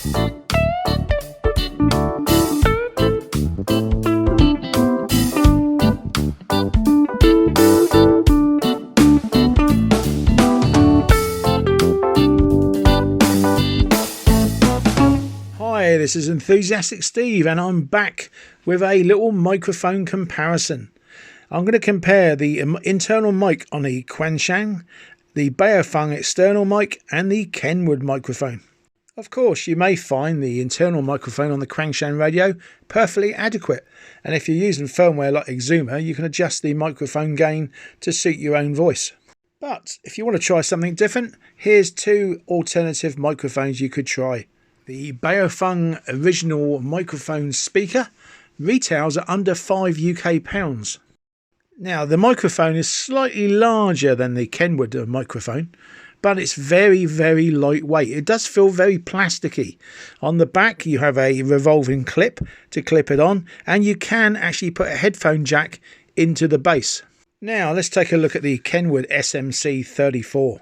Hi, this is Enthusiastic Steve and I'm back with a little microphone comparison. I'm going to compare the internal mic on the Quansheng, the Baofeng external mic and the Kenwood microphone. Of course, you may find the internal microphone on the Quansheng radio perfectly adequate, and if you're using firmware like Exuma, you can adjust the microphone gain to suit your own voice. But if you want to try something different, here's two alternative microphones you could try. The Baofeng original microphone speaker retails at under £5 UK. Now, the microphone is slightly larger than the Kenwood microphone, but it's very, very lightweight. It does feel very plasticky. On the back, you have a revolving clip to clip it on, and you can actually put a headphone jack into the base. Now, let's take a look at the Kenwood SMC34.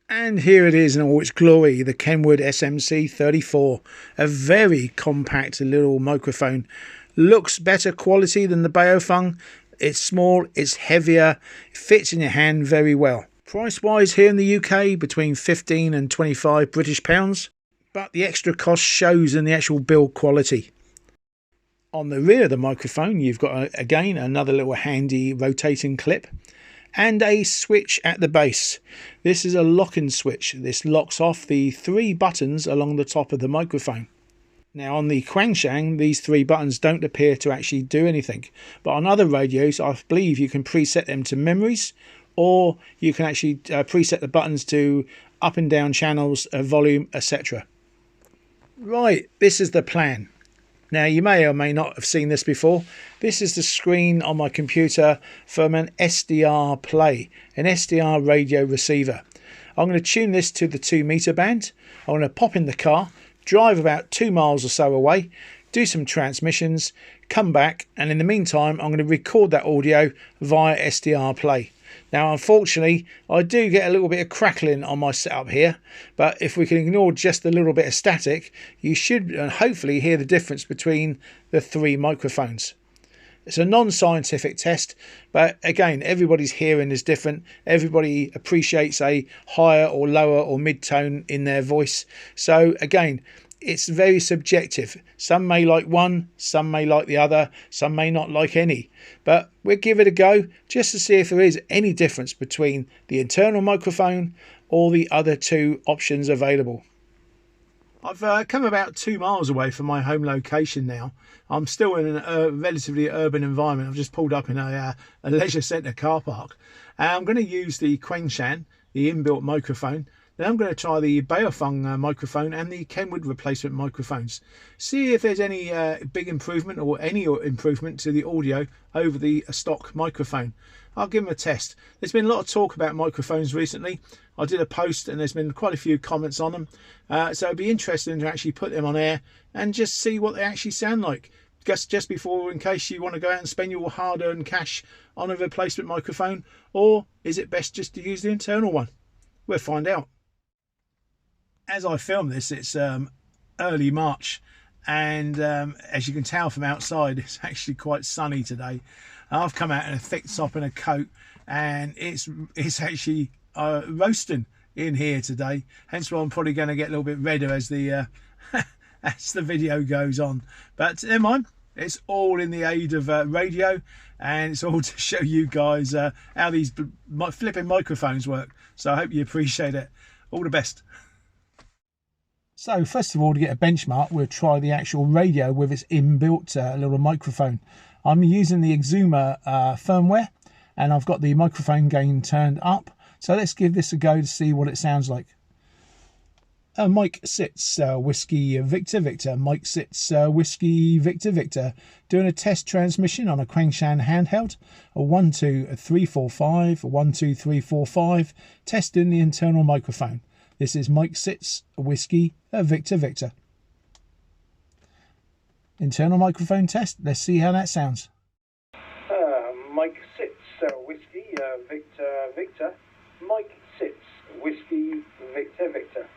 And here it is in all its glory, the Kenwood SMC34. A very compact little microphone. Looks better quality than the Baofeng. It's small, it's heavier, it fits in your hand very well. Price wise here in the UK between 15 and 25 British pounds, but the extra cost shows in the actual build quality. On the rear of the microphone you've got again another little handy rotating clip and a switch at the base. This is a lock-in switch. This locks off the 3 buttons along the top of the microphone. Now on the Quansheng, these 3 buttons don't appear to actually do anything, but on other radios I believe you can preset them to memories, or you can actually preset the buttons to up and down channels, volume, etc. Right, this is the plan. Now you may or may not have seen this before. This is the screen on my computer from an SDR play, an SDR radio receiver. I'm going to tune this to the 2 meter band. I'm going to pop in the car, drive about 2 miles or so away, do some transmissions, come back, and in the meantime I'm going to record that audio via SDR play. Now unfortunately I do get a little bit of crackling on my setup here, but if we can ignore just a little bit of static, you should hopefully hear the difference between the 3 microphones. It's a non-scientific test, but again, everybody's hearing is different. Everybody appreciates a higher or lower or mid-tone in their voice. So again, it's very subjective. Some may like one, some may like the other, some may not like any. But we'll give it a go just to see if there is any difference between the internal microphone or the other 2 options available. I've come about 2 miles away from my home location now. I'm still in a relatively urban environment. I've just pulled up in a leisure centre car park. I'm going to use the Quansheng, the inbuilt microphone. Then I'm going to try the Baofeng microphone and the Kenwood replacement microphones. See if there's any big improvement or any improvement to the audio over the stock microphone. I'll give them a test. There's been a lot of talk about microphones recently. I did a post and there's been quite a few comments on them. So it'd be interesting to actually put them on air and just see what they actually sound like. Just before, in case you want to go out and spend your hard-earned cash on a replacement microphone, or is it best just to use the internal one? We'll find out. As I film this, it's early March, and as you can tell from outside, it's actually quite sunny today. I've come out in a thick top and a coat, and it's actually roasting in here today. Hence why I'm probably going to get a little bit redder as the as the video goes on. But never mind, it's all in the aid of radio, and it's all to show you guys how these flipping microphones work. So I hope you appreciate it. All the best. So first of all, to get a benchmark, we'll try the actual radio with its inbuilt little microphone. I'm using the Exuma firmware, and I've got the microphone gain turned up. So let's give this a go to see what it sounds like. Mike sits, Whiskey Victor Victor. Mike sits, Whiskey Victor Victor. Doing a test transmission on a Quansheng handheld. A 1 2 3 4 5, 1 2 3 4 5. Testing the internal microphone. This is Mike sits, Whiskey Victor Victor. Internal microphone test. Let's see how that sounds. Mike sits, Whiskey Victor Victor. Mike sits, Whiskey Victor Victor.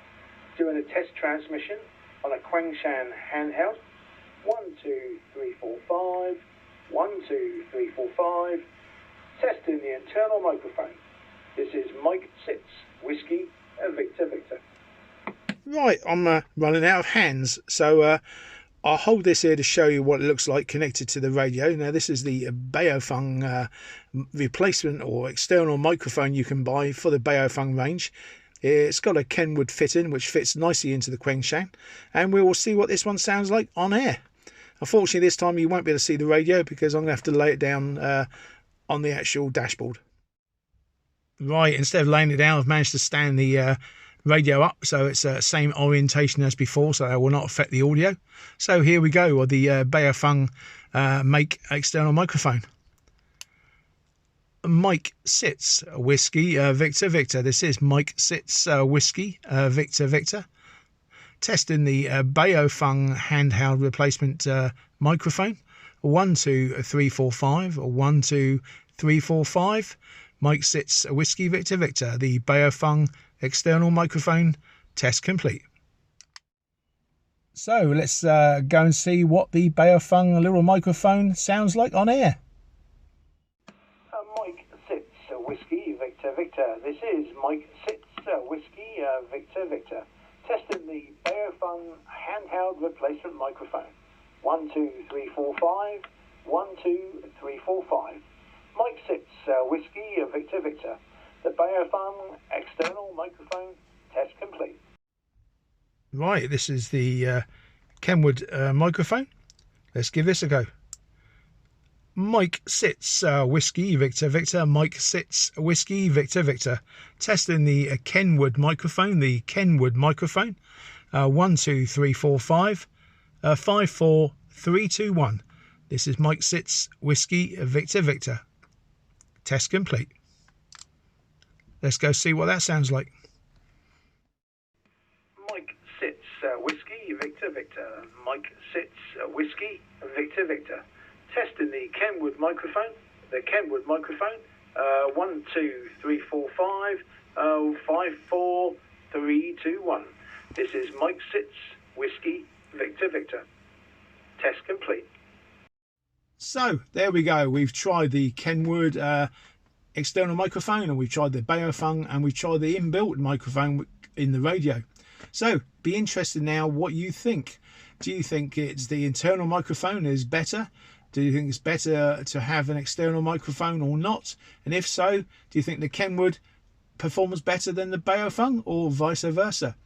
Doing a test transmission on a Quansheng handheld. 1, 2, 3, 4, 5. 1, 2, 3, 4, 5. Testing the internal microphone. This is Mike 6, Whiskey, Victor, Victor. Right, I'm running out of hands, so I'll hold this here to show you what it looks like connected to the radio. Now, this is the Baofeng replacement or external microphone you can buy for the Baofeng range. It's got a Kenwood fitting, which fits nicely into the Quansheng, and we will see what this one sounds like on air. Unfortunately, this time you won't be able to see the radio because I'm going to have to lay it down on the actual dashboard. Right, instead of laying it down, I've managed to stand the radio up, so it's the same orientation as before, so that will not affect the audio. So here we go with the Baofeng make external microphone. Mike sits Whiskey Victor Victor. This is Mike sits Whiskey Victor Victor. Testing the Baofeng handheld replacement microphone. 1, 2, 3, 4, 5. 1, 2, 3, 4, 5. Mike sits Whiskey Victor Victor. The Baofeng external microphone test complete. So let's go and see what the Baofeng little microphone sounds like on air. Mike sits Whiskey, Victor, Victor. This is Mike sits Whiskey, Victor, Victor. Testing the Baofeng handheld replacement microphone. 1, 2, 3, 4, 5. 1, 2, 3, 4, 5. Mike sits Whiskey, Victor, Victor. The Baofeng external microphone test complete. Right, this is the Kenwood microphone. Let's give this a go. Mike sits Whiskey Victor Victor. Mike sits Whiskey Victor Victor. Testing the Kenwood microphone. The Kenwood microphone. 1, 2, 3, 4, 5. 5, 4, 3, 2, 1. This is Mike sits Whiskey Victor Victor. Test complete. Let's go see what that sounds like. Mike sits Whiskey Victor Victor. Mike sits Whiskey Victor Victor. Testing the Kenwood microphone. The Kenwood microphone. 1, 2, 3, 4, 5. 5, 4, 3, 2, 1. This is Mike sits Whiskey Victor Victor. Test complete. So there we go. We've tried the Kenwood external microphone, and we've tried the Baofeng, and we've tried the inbuilt microphone in the radio. So be interested now what you think. Do you think it's the internal microphone is better? Do you think it's better to have an external microphone or not? And if so, do you think the Kenwood performs better than the Baofeng or vice versa?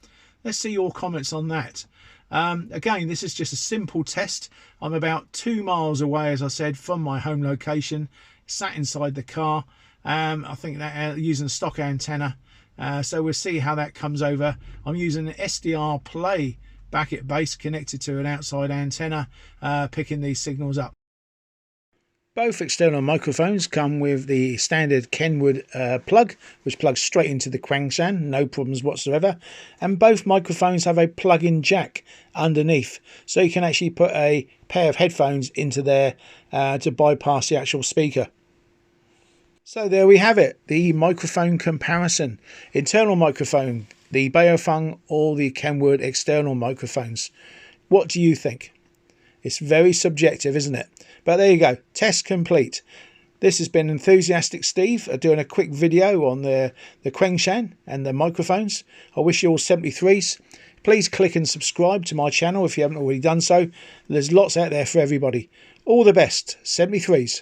Let's see your comments on that. Again, this is just a simple test. I'm about 2 miles away, as I said, from my home location, sat inside the car. I think that using a stock antenna, so we'll see how that comes over. I'm using an SDR Play Backett base connected to an outside antenna, picking these signals up. Both external microphones come with the standard Kenwood plug, which plugs straight into the Quansheng, no problems whatsoever. And both microphones have a plug-in jack underneath, so you can actually put a pair of headphones into there to bypass the actual speaker. So there we have it, the microphone comparison. Internal microphone, the Baofeng or the Kenwood external microphones. What do you think? It's very subjective, isn't it? But there you go, test complete. This has been Enthusiastic Steve doing a quick video on the Quansheng and the microphones. I wish you all 73s. Please click and subscribe to my channel if you haven't already done so. There's lots out there for everybody. All the best, 73s.